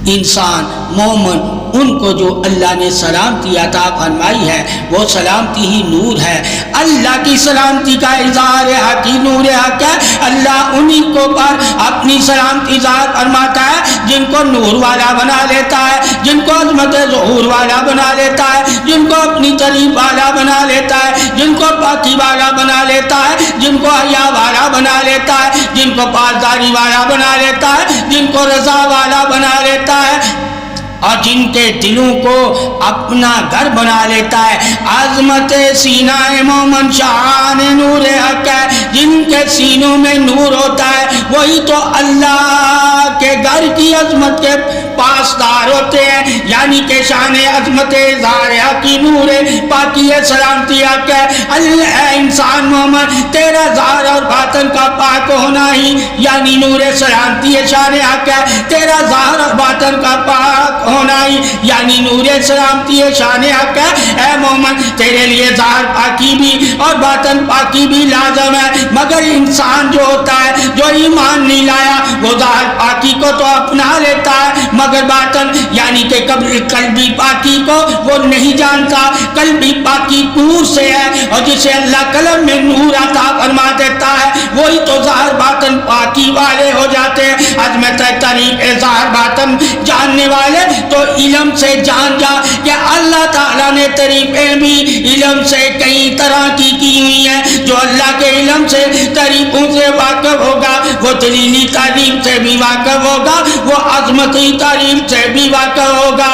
انسان مومن ان کو جو اللہ نے سلامتی عطا فرمائی ہے وہ سلامتی ہی نور ہے. اللہ کی سلامتی کا اظہار حق ہی نور حق ہے. اللہ انہی کو پر اپنی سلامتی ظاہر فرماتا ہے جن کو نور والا بنا لیتا ہے, جن کو عظمت ظہور والا بنا لیتا ہے, جن کو اپنی تعریف والا بنا لیتا ہے, جن کو پاکی والا بنا لیتا ہے, جن کو حیا والا بنا لیتا ہے, جن کو پاسداری والا بنا لیتا ہے, جن کو رضا والا بنا لیتا ہے, اور جن کے دلوں کو اپنا گھر بنا لیتا ہے. عظمت سینہ مومن شان نور حق ہے. جن کے سینوں میں نور ہوتا ہے وہی تو اللہ کے گھر کی عظمت کے پاسدار ہوتے ہیں. یعنی کہ شان عظمت اظہار حق کی نور پاکی سلامتی حق ہے. اے انسان مومن, تیرا ظاہر اور باطن کا پاک ہونا ہی یعنی نور سلامتی شان حق ہے. تیرا ظاہر اور باطن کا پاک ہونا ہی یعنی نور سلامتی شان حق ہے. اے مومن, تیرے لیے ظاہر پاکی بھی اور باطن پاکی بھی لازم ہے. مگر انسان جو ہوتا ہے جو ایمان نہیں لایا وہ ظاہر پاکی کو تو اپنا لیتا ہے مگر باطن یعنی کہ قلبی پاکی کو وہ نہیں جانتا. قلبی پاکی نور سے ہے اور جسے اللہ قلم میں نور عطا فرما دیتا ہے وہی تو ظاہر باطن پاکی والے ہو جاتے ہیں. عظمت طریق ظاہر باطن جاننے والے تو علم سے جان جا کہ اللہ تعالیٰ نے طریقیں بھی علم سے کئی طرح کی ہوئی ہیں. جو اللہ کے علم سے طریقوں سے واقف ہوگا وہ دلیلی تعریف سے بھی واقف ہوگا, وہ عظمتی تعریف سے بھی واقف ہوگا,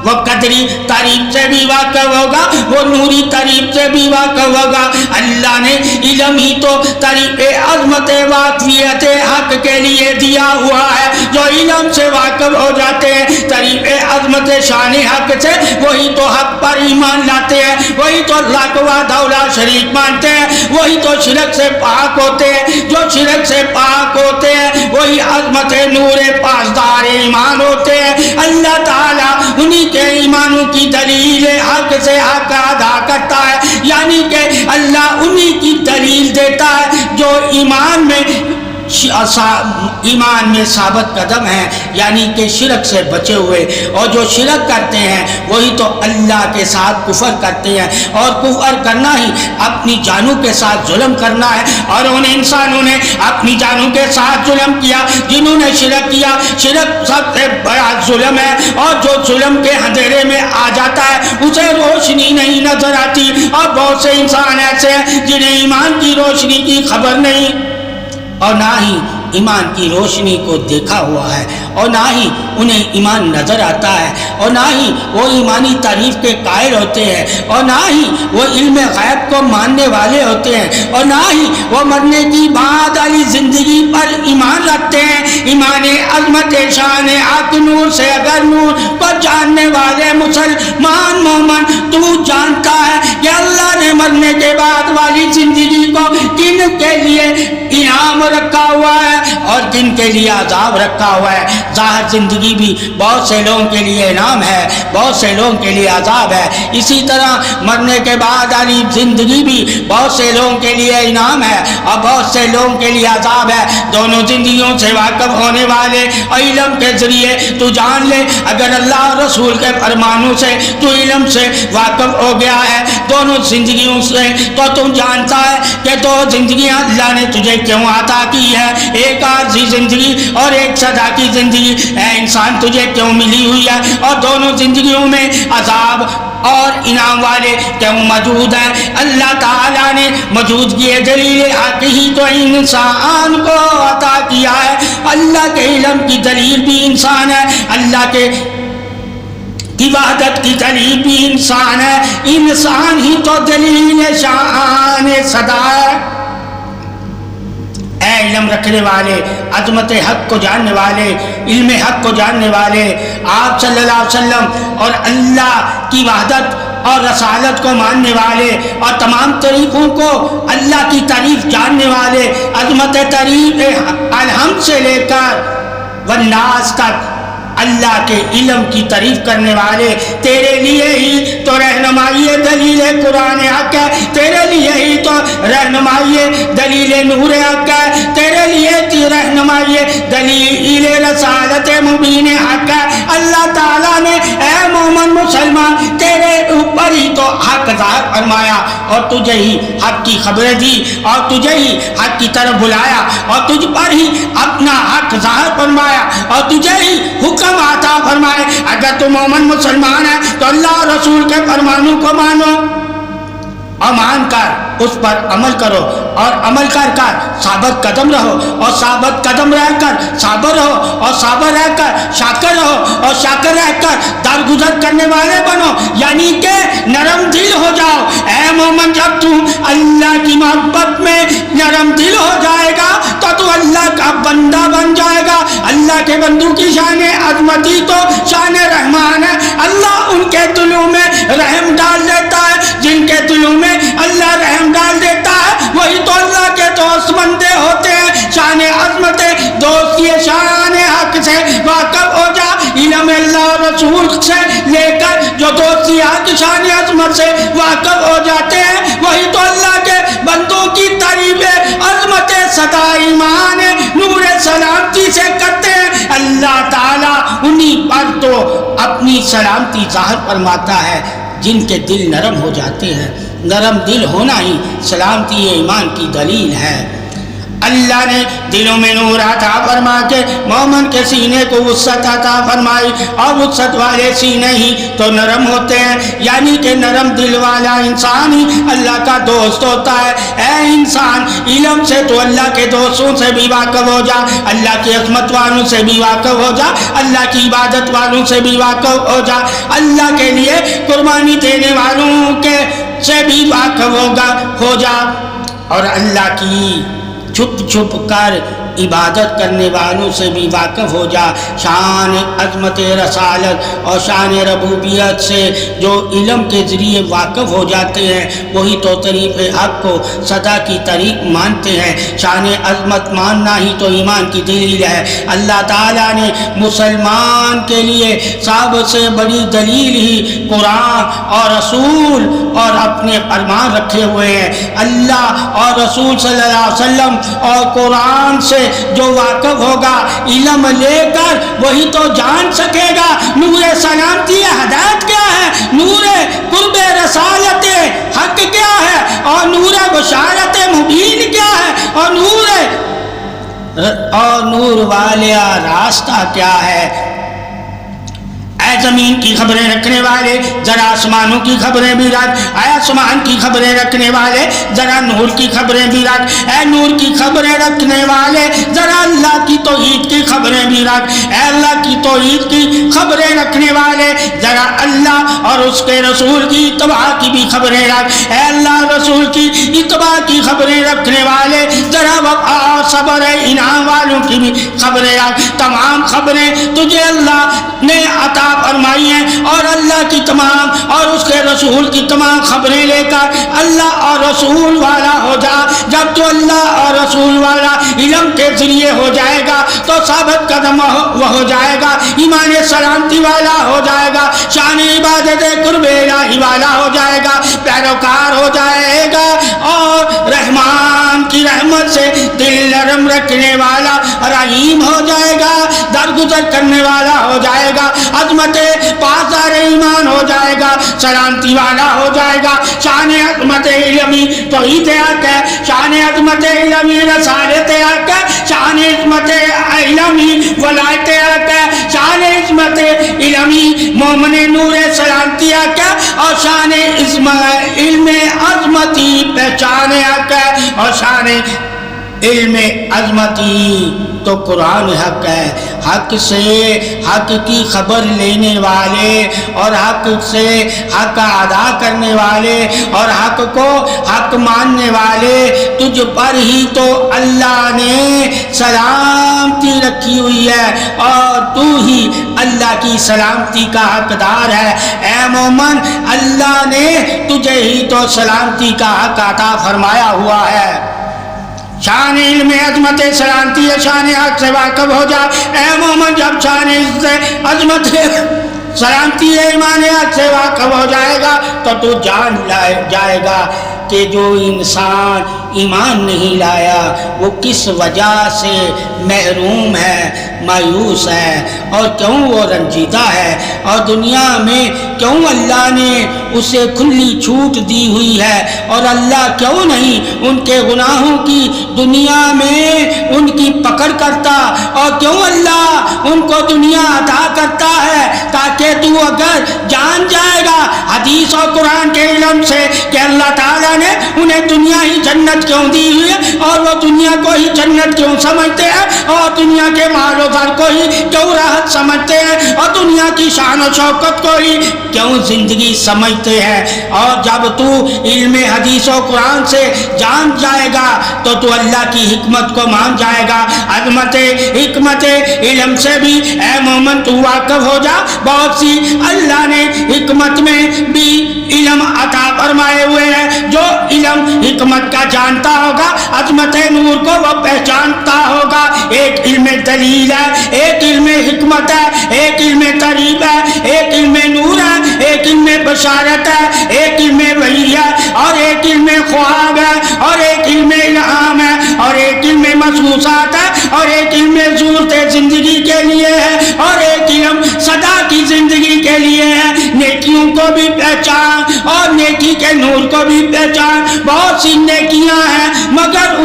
وہ قدری تعریف سے بھی واقف ہوگا, وہ نوری تعریف سے بھی واقف ہوگا. اللہ نے علم ہی تو طریق عظمت واقفیت حق کے لیے دیا ہوا ہے. جو علم سے واقف ہو جاتے ہیں طریق عظمت شان حق سے وہی تو حق پر ایمان لاتے ہیں, وہی تو اللہ کو وحدہ لا شریک مانتے ہیں, وہی تو شرک سے پاک ہوتے ہیں. جو شرک سے پاک ہوتے ہیں وہی عظمت نور پاسدار ایمان ہوتے ہیں. اللہ تعالیٰ انہی کے ایمانوں کی دلیل حق سے حق ادا کرتا ہے. یعنی کہ اللہ انہی کی دلیل دیتا ہے جو ایمان میں ثابت قدم ہے یعنی کہ شرک سے بچے ہوئے, اور جو شرک کرتے ہیں وہی تو اللہ کے ساتھ کفر کرتے ہیں, اور کفر کرنا ہی اپنی جانوں کے ساتھ ظلم کرنا ہے. اور ان انسانوں نے اپنی جانوں کے ساتھ ظلم کیا جنہوں نے شرک کیا. شرک سب سے بڑا ظلم ہے, اور جو ظلم کے اندھیرے میں آ جاتا ہے اسے روشنی نہیں نظر آتی. اور بہت سے انسان ایسے ہیں جنہیں ایمان کی روشنی کی خبر نہیں اور نہ ہی ایمان کی روشنی کو دیکھا ہوا ہے, اور نہ ہی انہیں ایمان نظر آتا ہے, اور نہ ہی وہ ایمانی تعریف کے قائل ہوتے ہیں, اور نہ ہی وہ علم غیب کو ماننے والے ہوتے ہیں, اور نہ ہی وہ مرنے کی بعد والی زندگی پر ایمان رکھتے ہیں. ایمان عظمت شان حق نور سے اگر نور پر جاننے والے مسلمان مومن تو جانتا ہے کہ اللہ نے مرنے کے بعد والی زندگی کو کن کے لیے انعام رکھا ہوا ہے اور کن کے لیے عذاب رکھا ہوا ہے. ظاہر زندگی بھی بہت سے لوگوں کے لیے انعام ہے, بہت سے لوگوں کے لیے عذاب ہے. اسی طرح مرنے کے بعد والی زندگی بھی بہت سے لوگوں کے لیے انعام ہے اور بہت سے لوگوں کے لیے عذاب ہے. دونوں زندگیوں سے واقف ہونے والے علم کے ذریعے تو جان لے, اگر اللہ اور رسول کے فرمانوں سے تو علم سے واقف ہو گیا ہے دونوں زندگیوں سے, تو تم جانتا ہے کہ دو زندگیاں اللہ نے تجھے کیوں عطا کی ہے, ایک عارضی زندگی اور ایک سدا کی زندگی. اے انسان تجھے کیوں ملی ہوئی ہے, اور دونوں زندگیوں میں عذاب اور انعام والے کیوں موجود ہیں. اللہ تعالیٰ نے موجودگی دلیل حق ہی تو انسان کو عطا کیا ہے. اللہ کے علم کی دلیل بھی انسان ہے, اللہ کے کی وحدت کی دلیل بھی انسان ہے. انسان ہی تو دلیل شان صدا ہے. اے علم رکھنے والے, عظمت حق کو جاننے والے, علم حق کو جاننے والے, آپ صلی اللہ علیہ وسلم اور اللہ کی وحدت اور رسالت کو ماننے والے اور تمام طریقوں کو اللہ کی تعریف جاننے والے, عظمت تعریف الحمد سے لے کر والناس تک اللہ کے علم کی تعریف کرنے والے, تیرے لیے ہی تو رہنمائی دلیل قرآن حق ہے, تیرے لیے ہی تو رہنمائی دلیل نور حق ہے, تیرے لیے رہنمائی دلیل رسالت مبین حق ہے. حق ظاہر فرمایا اور تجھے ہی حق کی خبریں دی اور تجھے ہی حق کی طرف بلایا اور تجھ پر ہی اپنا حق ظاہر فرمایا اور تجھے ہی حکم عطا فرمائے۔ اگر تو مومن مسلمان ہے تو اللہ اور رسول کے فرمانوں کو مانو اور مان کر اس پر عمل کرو اور عمل کر کر ثابت قدم رہو اور ثابت قدم رہ کر صابر رہو اور صابر رہ کر شاکر رہو اور شاکر رہ کر درگزر کرنے والے بنو، یعنی کہ نرم دل ہو جاؤ۔ اے مومن جب تم اللہ کی محبت میں نرم دل ہو جائے گا تو اللہ کا بندہ بن جائے گا۔ اللہ کے بندوں کی شان عظمتی تو شان رحمان ہے، اللہ ان کے دلوں میں رحم ڈال دیتا ہے، جن کے دلوں میں اللہ رحم ڈال دیتا ہے وہی تو اللہ کے دوست بندے ہوتے ہیں۔ شان عظمت دوستی شان حق سے واقف ہو جا، علم اللہ اور رسول سے لے کر جو دوستی حق شان عظمت سے واقف ہو جاتے ہیں وہی تو اللہ کے بندوں کی تعریف عظمت صدا ایمان نور سلامتی سے کرتے ہیں۔ اللہ تعالیٰ انہی پر تو اپنی سلامتی ظاہر فرماتا ہے جن کے دل نرم ہو جاتے ہیں۔ نرم دل ہونا ہی سلامتی ایمان کی دلیل ہے۔ اللہ نے دلوں میں نور عطا فرما کے مومن کے سینے کو وسعت عطا فرمائی، اور وسعت والے سینے ہی تو نرم ہوتے ہیں، یعنی کہ نرم دل والا انسان ہی اللہ کا دوست ہوتا ہے۔ اے انسان، علم سے تو اللہ کے دوستوں سے بھی واقف ہو جا، اللہ کی عظمت والوں سے بھی واقف ہو جا، اللہ کی عبادت والوں سے بھی واقف ہو جا، اللہ کے لیے قربانی دینے والوں کے سے بھی واقف ہو جا، اور اللہ کی چھپ چھپ کر عبادت کرنے والوں سے بھی واقف ہو جا۔ شان عظمت رسالت اور شان ربوبیت سے جو علم کے ذریعے واقف ہو جاتے ہیں وہی تو طریق حق کو صدا کی طریق مانتے ہیں۔ شان عظمت ماننا ہی تو ایمان کی دلیل ہے۔ اللہ تعالیٰ نے مسلمان کے لیے سب سے بڑی دلیل ہی قرآن اور رسول اور اپنے فرمان رکھے ہوئے ہیں۔ اللہ اور رسول صلی اللہ علیہ وسلم اور قرآن سے جو واقف ہوگا علم لے کر وہی تو جان سکے گا نور سلامتی ہدایت کیا ہے، نور قرب رسالت حق کیا ہے، اور نور بشارت مبین کیا ہے، اور نور والا راستہ کیا ہے۔ اے زمین کی خبریں رکھنے والے ذرا آسمانوں کی خبریں بھی رکھ، اے آسمان کی خبریں رکھنے والے ذرا نور کی خبریں بھی رکھ، اے نور کی خبریں رکھنے والے ذرا اللہ کی توحید کی خبریں بھی رکھ، اے اللہ کی توحید کی خبریں رکھنے والے ذرا اللہ اور اس کے رسول کی اتباع کی بھی خبریں رکھ، اے اللہ رسول کی اتباع کی خبریں رکھنے والے ذرا وفا اور صبر انعام والوں کی بھی خبریں رکھ۔ تمام خبریں تجھے اللہ نے عطا فرمائی ہیں، اور اللہ کی تمام اور اس کے رسول کی تمام خبریں لے کر اللہ اور رسول والا ہو جا۔ جب تو اللہ اور رسول والا علم کے ذریعے ہو جائے گا تو ثابت قدم ہو جائے گا، ایمان سلامتی والا ہو جائے گا، شان عبادت قرب الہی والا ہو جائے گا، پیروکار ہو جائے گا، اور رحمان کی رحمت سے دل نرم رکھنے والا رحیم ہو جائے گا، درگزر کرنے والا ہو جائے گا، عظمت پاسدار ایمان ہو جائے گا، سلامتی والا ہو جائے گا۔ شان عظمت علمی توحید حق ہے، شان عظمت علمی رسالت حق ہے، شان عظمت علمی ولایت حق ہے، شان عظمت علمی مومن نور سلامتی حق ہے، اور شان علم عظمتی پہچان حق ہے، اور شان علم عظمتی تو قرآن حق ہے۔ حق سے حق کی خبر لینے والے اور حق سے حق ادا کرنے والے اور حق کو حق ماننے والے تجھ پر ہی تو اللہ نے سلامتی رکھی ہوئی ہے، اور تو ہی اللہ کی سلامتی کا حقدار ہے۔ اے مومن، اللہ نے تجھے ہی تو سلامتی کا حق عطا فرمایا ہوا ہے۔ شان علم عظمت سلامتی شان حق سے واقف ہو جا۔ اے مومن، جب شان عظمت سلامتی ایمان حق سے واقف ہو جائے گا تو جان جائے گا کہ جو انسان ایمان نہیں لایا وہ کس وجہ سے محروم ہے۔ مایوس ہے اور کیوں وہ رنجیدہ ہے، اور دنیا میں کیوں اللہ نے اسے کھلی چھوٹ دی ہوئی ہے، اور اللہ کیوں نہیں ان کے گناہوں کی دنیا میں ان کی پکڑ کرتا، اور کیوں اللہ ان کو دنیا عطا کرتا ہے تاکہ تو اگر جان جائے گا حدیث اور قرآن کے علم سے کہ اللہ تعالیٰ نے انہیں دنیا ہی جنت کیوں دی ہوئی ہے، اور وہ دنیا کو ہی جنت کیوں سمجھتے ہیں، اور دنیا کے مال و زر کو ہی کیوں راحت سمجھتے ہیں، اور دنیا کی شان و شوکت کو ہی کیوں زندگی سمجھتے ہیں۔ اور جب تو علم حدیث و قرآن سے جان جائے گا تو تو اللہ کی حکمت کو مان جائے گا، عظمت حکمت علم سے بھی اے مومن تو واقف ہو جا۔ بہت سی اللہ نے حکمت میں بھی علم عطا فرمائے ہوئے ہیں، جو علم حکمت کا جانتا ہوگا عظمت نور کو وہ پہچانتا ہوگا۔ ایک علم دلیل ہے، ایک علم حکمت ہے، ایک علم تریب ہے، ایک علم نور ہے، ایک علم بشارت ہے، ایک علم وحی ہے، اور ایک علم خواب ہے، اور ایک علم الہام ہے، اور ایک علم محسوسات ہے، اور ایک علم صورت زندگی کے لیے ہے، اور ایک علم سدا کی زندگی کے لیے ہے۔ نیکیوں کو بھی پہچان اور نیکی کے نور کو بھی پہچان۔ بہت سی نیکیاں ہیں مگر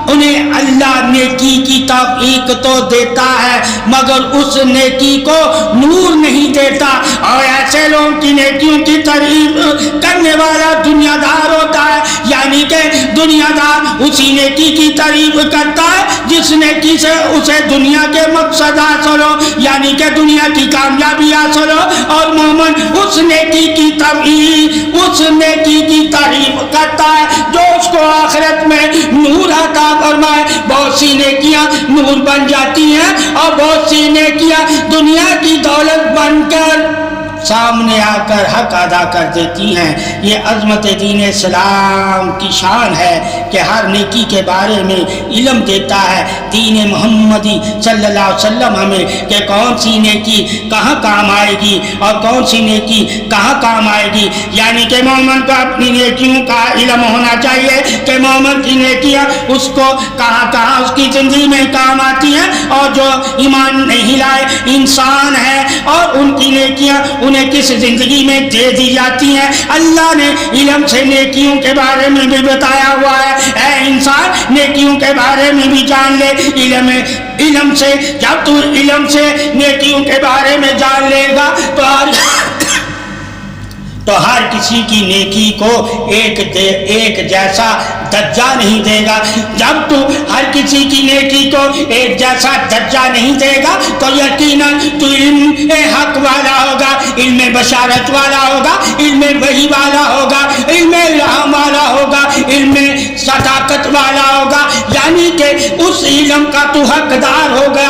انہیں اللہ نیکی کی توفیق تو دیتا ہے مگر اس نیکی کو نور نہیں دیتا، اور ایسے لوگوں کی نیکیوں کی تعریف کرنے والا دنیا دار ہوتا ہے، یعنی کہ دنیا دار اسی نیکی کی تعریف کرتا ہے جس نیکی سے اسے دنیا کے مقصد حاصل ہو، یعنی کہ دنیا کی کامیابی حاصل ہو، اور مومن اس نیکی کی تعریف کرتا ہے جو اس کو آخرت میں نور عطا فرمائے۔ بہت سی نیکیاں نور بن جاتی ہیں اور بہت سی نیکیاں دنیا کی دولت بن کر سامنے آ کر حق ادا کر دیتی ہیں۔ یہ عظمت دین اسلام کی شان ہے کہ ہر نیکی کے بارے میں علم دیتا ہے دین محمدی صلی اللہ علیہ وسلم ہمیں کہ کون سی نیکی کہاں کام آئے گی اور کون سی نیکی کہاں کام آئے گی، یعنی کہ مومن کو اپنی نیکیوں کا علم ہونا چاہیے کہ مومن کی نیکیاں اس کو کہاں کہاں اس کی زندگی میں کام آتی ہیں، اور جو ایمان نہیں لائے انسان ہے اور ان کی نیکیاں انہیں کس زندگی میں دے دی جاتی ہیں۔ اللہ نے علم سے نیکیوں کے بارے میں بھی بتایا ہوا ہے، اے انسان نیکیوں کے بارے میں بھی جان لے۔ علم سے جب تو علم سے نیکیوں کے بارے میں جان لے گا تو ہر کسی کی نیکی کو ایک جیسا درجہ نہیں دے گا۔ جب تو ہر کسی کی نیکی کو ایک جیسا درجہ نہیں دے گا تو یقیناً تو علم حق والا ہوگا، علم بشارت والا ہوگا، علم وحی والا ہوگا، علم الہام والا ہوگا، علم صداقت والا ہوگا، یعنی کہ اس علم کا تو حقدار ہوگا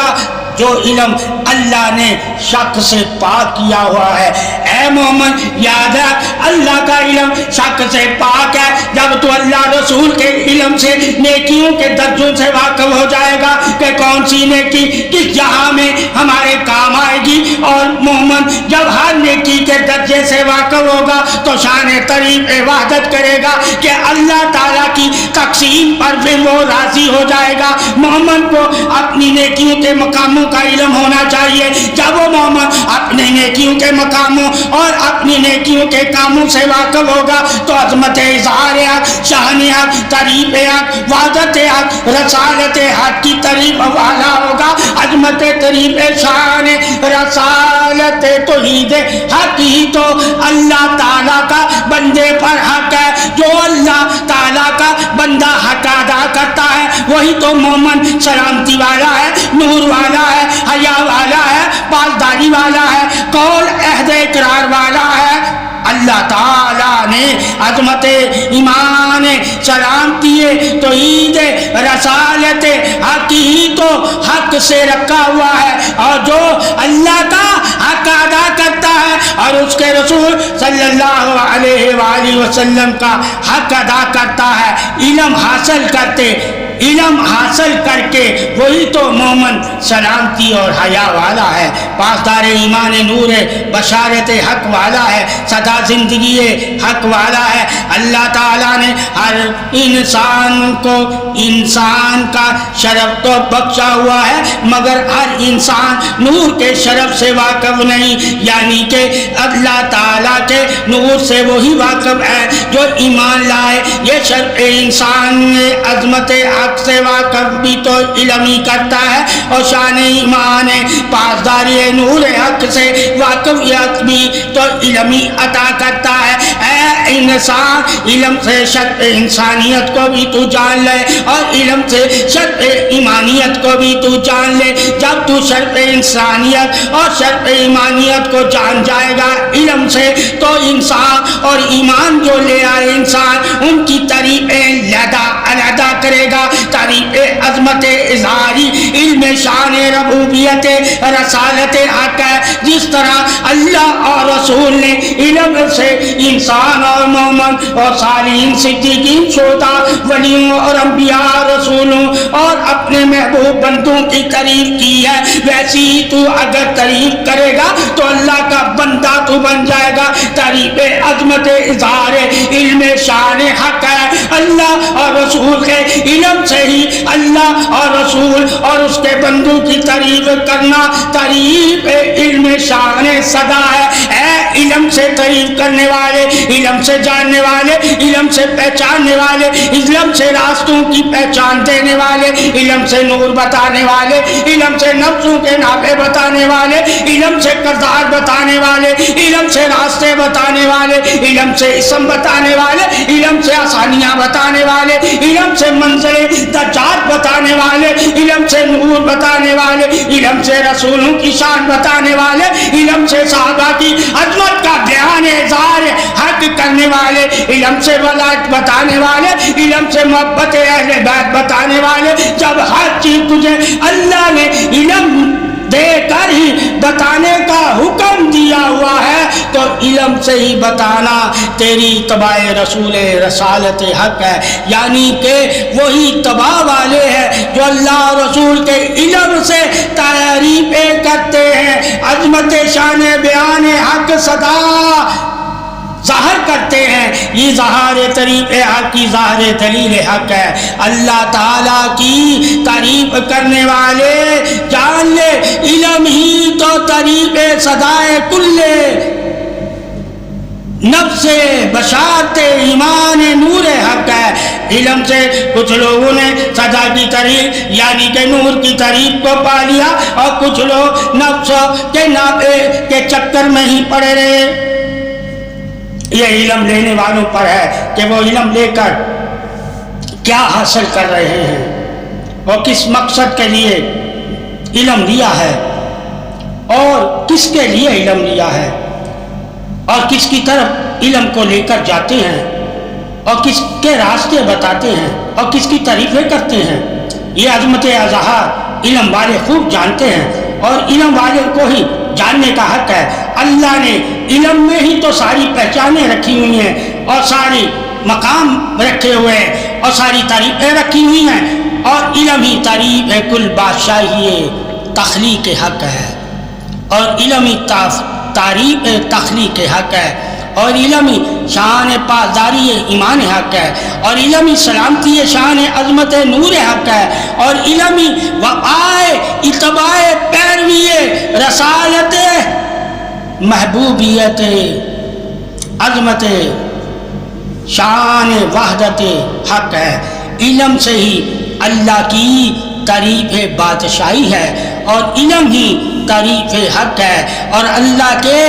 جو علم اللہ نے شک سے پاک کیا ہوا ہے۔ اے مومن یاد رکھ اللہ کا علم شک سے پاک ہے۔ جب تو اللہ رسول کے علم سے نیکیوں کے درجوں سے واقف ہو جائے گا کہ کون سی نیکی کس جہاں میں ہمارے کام آئے گی، اور مومن جب ہر نیکی کے درجے سے واقف ہوگا تو شان تعریف وحدت کرے گا کہ اللہ تعالیٰ کی تقسیم پر پھر وہ راضی ہو جائے گا۔ مومن کو اپنی نیکیوں کے مقاموں کا علم ہونا چاہیے۔ جب وہ مومن اپنے نیکیوں کے مقاموں اور اپنی نیکیوں کے کاموں سے واقف ہوگا تو عظمت اظہار حق، شان حق، تعریف حق، وحدت حق، رسالت حق کی تعریف والا ہوگا۔ عظمت تعریف شان رسالت توحید حق ہی تو اللہ تعالیٰ کا بندے پر حق ہے۔ جو اللہ تعالیٰ کا بندہ حق ادا کرتا ہے وہی تو مومن سلامتی والا ہے، نور والا ہے، حیا والا ہے، پاسداری والا ہے، قول عہد اقرار والا ہے۔ اللہ تعالیٰ نے عظمت ایمان سلامتی توحید رسالت حق ہی تو حق سے رکھا ہوا ہے، اور جو اللہ کا حق ادا کرتا ہے اور اس کے رسول صلی اللہ علیہ وآلہ وسلم کا حق ادا کرتا ہے، علم حاصل کرتے علم حاصل کر کے وہی تو مومن سلامتی اور حیا والا ہے، پاسدار ایمان نور بشارت حق والا ہے، سدا زندگی حق والا ہے۔ اللہ تعالیٰ نے ہر انسان کو انسان کا شرف تو بخشا ہوا ہے، مگر ہر انسان نور کے شرف سے واقف نہیں، یعنی کہ اللہ تعالیٰ کے نور سے وہی واقف ہے جو ایمان لائے۔ یہ شرف انسان عظمت حق سے واقف بھی تو علم ہی کرتا ہے، اور شان ایمان پاسداری نور حق سے واقفیت بھی تو علم ہی عطا کرتا ہے۔ اے انسان، علم سے شرف انسانیت کو بھی تو جان لے، اور علم سے شرف ایمانیت کو بھی تو جان لے۔ جب تو شرف انسانیت اور شرف ایمانیت کو جان جائے گا علم سے، تو انسان اور ایمان جو لے آئے انسان، ان کی تعریفیں علیحدہ کرے گا، تعریف عظمت اظہاری علم شان ربوبیت رسالت حق ہے۔ جس طرح اللہ اور رسول نے علم سے انسان اور مومن اور صالحین صدیقین شہداء ولیوں اور انبیاء رسولوں اور اپنے محبوب بندوں کی تعریف کی ہے، ویسی ہی تو اگر تعریف کرے گا تو اللہ کا بندہ تو بن جائے گا۔ تعریف عظمت اظہار علم شان حق ہے۔ اللہ اور رسول کے علم سے ہی اللہ اور رسول اور اس کے بندوں کی تعریف کرنا تعریف علم شان صدا ہے۔ اے علم سے تعریف کرنے والے، علم سے جاننے والے، علم سے پہچاننے والے، علم سے راستوں کی پہچان دینے والے، علم سے نور بتانے والے، علم سے نفسوں کے نافع بتانے والے، علم سے کردار بتانے والے، علم سے راستے بتانے والے، علم سے اسم بتانے والے، علم سے آسانیاں بتانے والے، علم سے منزل درجات بتانے والے، علم سے نور بتانے والے، علم سے رسولوں کی شان بتانے والے، علم سے صحابہ کی عظمت کا بیان اظہار حق کرنے والے، علم سے ولایت بتانے والے، علم سے محبت اہل بیت بتانے والے۔ جب ہر چیز تجھے اللہ نے علم دے کر ہی بتانے کا حکم دیا ہوا ہے، تو علم سے ہی بتانا تیری اتباع رسول رسالت حق ہے، یعنی کہ وہی اتباع والے ہیں جو اللہ اور رسول کے علم سے تعریفیں کرتے ہیں، عظمت شان بیان حق صدا ظاہر کرتے ہیں۔ یہ ظاہر طریق حق کی ظاہر دلیل حق ہے۔ اللہ تعالیٰ کی تعریف کرنے والے جان لے علم ہی تو طریق صدائے کل نفس بشارت ایمان نور حق ہے۔ علم سے کچھ لوگوں نے صدا کی تعریف یعنی کہ نور کی تعریف کو پا لیا، اور کچھ لوگ نفس کے نافع کے چکر میں ہی پڑے رہے۔ یہ علم لینے والوں پر ہے کہ وہ علم لے کر کیا حاصل کر رہے ہیں، اور کس مقصد کے لیے علم لیا ہے، اور کس کے لیے علم لیا ہے، اور کس کی طرف علم کو لے کر جاتے ہیں، اور کس کے راستے بتاتے ہیں، اور کس کی تعریفیں کرتے ہیں۔ یہ عظمت اظہار علم والے خوب جانتے ہیں، اور علم والے کو ہی جاننے کا حق ہے۔ اللہ نے علم میں ہی تو ساری پہچانیں رکھی ہوئی ہیں، اور ساری مقام رکھے ہوئے ہیں، اور ساری تعریفیں رکھی ہوئی ہیں، اور علم ہی تعریف ہے کل بادشاہی تخلیق حق ہے، اور علم ہی تعریف تخلیق حق ہے، اور علمی شان پاسداری ایمان حق ہے، اور علمی سلامتی شان عظمت نور حق ہے، اور علمی وقائے اتباع پیروی رسالت محبوبیت عظمت شان وحدت حق ہے۔ علم سے ہی اللہ کی تعریف بادشاہی ہے، اور علم ہی تعریف حق ہے، اور اللہ کے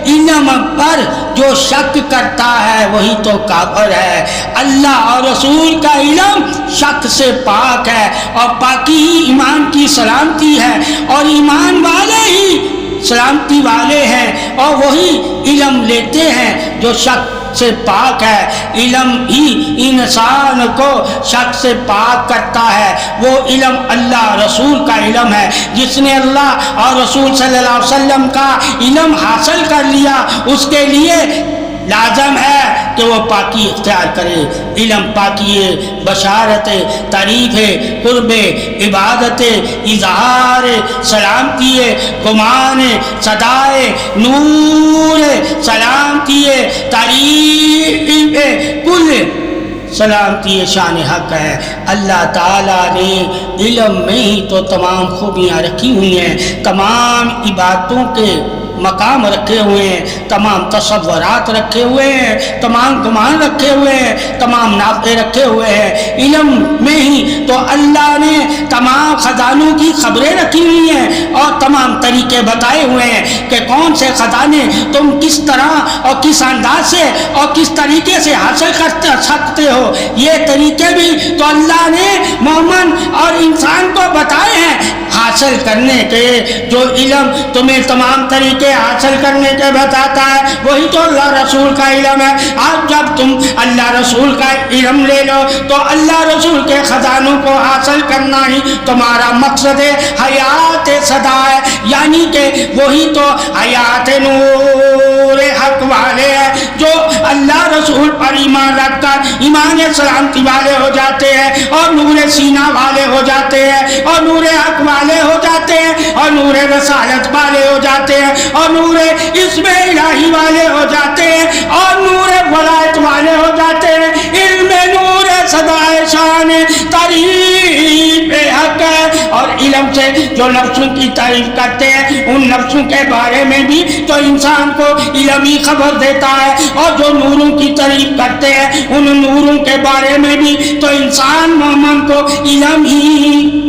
علم پر جو شک کرتا ہے وہی تو کافر ہے۔ اللہ اور رسول کا علم شک سے پاک ہے، اور پاکی ہی ایمان کی سلامتی ہے، اور ایمان والے ہی سلامتی والے ہیں، اور وہی علم لیتے ہیں جو شک سے پاک ہے۔ علم ہی انسان کو شک سے پاک کرتا ہے، وہ علم اللہ رسول کا علم ہے۔ جس نے اللہ اور رسول صلی اللہ علیہ وسلم کا علم حاصل کر لیا، اس کے لیے لازم ہے کہ وہ پاکی اختیار کرے۔ علم پاکی بشارت تعریف قرب عبادت اظہار سلامتی گمان صدائے نور سلامتی تعریف کل سلامتی شان حق ہے۔ اللہ تعالیٰ نے علم میں ہی تو تمام خوبیاں رکھی ہوئی ہیں، تمام عبادتوں کے مقام رکھے ہوئے ہیں، تمام تصورات رکھے ہوئے ہیں، تمام گمان رکھے ہوئے ہیں، تمام نافع رکھے ہوئے ہیں۔ علم میں ہی تو اللہ نے تمام خزانوں کی خبریں رکھی ہوئی ہیں اور تمام طریقے بتائے ہوئے ہیں کہ کون سے خزانے تم کس طرح اور کس انداز سے اور کس طریقے سے حاصل کر سکتے ہو۔ یہ طریقے بھی تو اللہ نے مومن اور انسان کو بتائے ہیں حاصل کرنے کے۔ جو علم تمہیں تمام طریقے حاصل کرنے کے بتاتا ہے وہی تو اللہ رسول کا علم ہے۔ آج جب تم اللہ رسول کا علم لے لو تو اللہ رسول کے خزانوں کو حاصل کرنا ہی تمہارا مقصد ہے، حیات سدا ہے، یعنی کہ وہی تو حیات نور حق والے ہیں جو اللہ رسول پر ایمان رکھ کر ایمان سلامتی والے ہو جاتے ہیں اور نور سینہ والے ہو جاتے ہیں اور نور حق والے ہو جاتے ہیں اور نور رسالت والے ہو جاتے ہیں اور نور اسم الہی والے ہو جاتے ہیں اور نور ولایت والے ہو جاتے ہیں۔ علم نور سدائے شان تعریف حق ہے، اور علم سے جو نفسوں کی تعریف کرتے ہیں ان نفسوں کے بارے میں بھی تو انسان کو علم ہی خبر دیتا ہے، اور جو نوروں کی تعریف کرتے ہیں ان نوروں کے بارے میں بھی تو انسان مومن کو علم ہی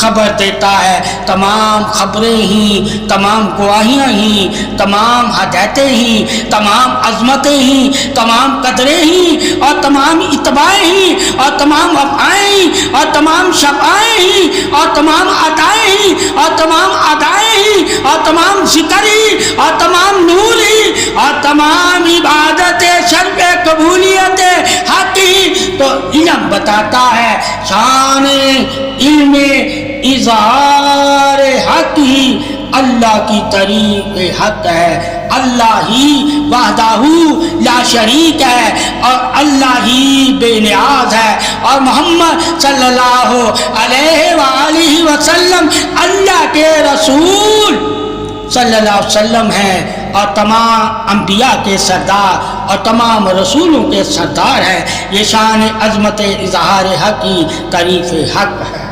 خبر دیتا ہے۔ تمام خبریں ہی، تمام گواہیاں ہی، تمام ہدایتیں ہی، تمام عظمتیں ہی، تمام قدریں ہی اور تمام اتباعیں ہی اور تمام وفائیں ہی اور تمام شفائیں ہی اور تمام عطائیں ہی اور تمام ادائیں ہی اور تمام ذکر ہی اور تمام نور ہی اور تمام عبادت شرف قبولیت حق ہی تو علم بتاتا ہے۔ شان علم اظہار حق ہی اللہ کی تعریف حق ہے۔ اللہ ہی وحدہ لا شریک ہے اور اللہ ہی بے نیاز ہے، اور محمد صلی اللہ علیہ وآلہ وسلم اللہ کے رسول صلی اللہ علیہ وسلم ہیں اور تمام انبیاء کے سردار اور تمام رسولوں کے سردار ہیں۔ یہ شان عظمت اظہار حق کی تعریف حق ہے۔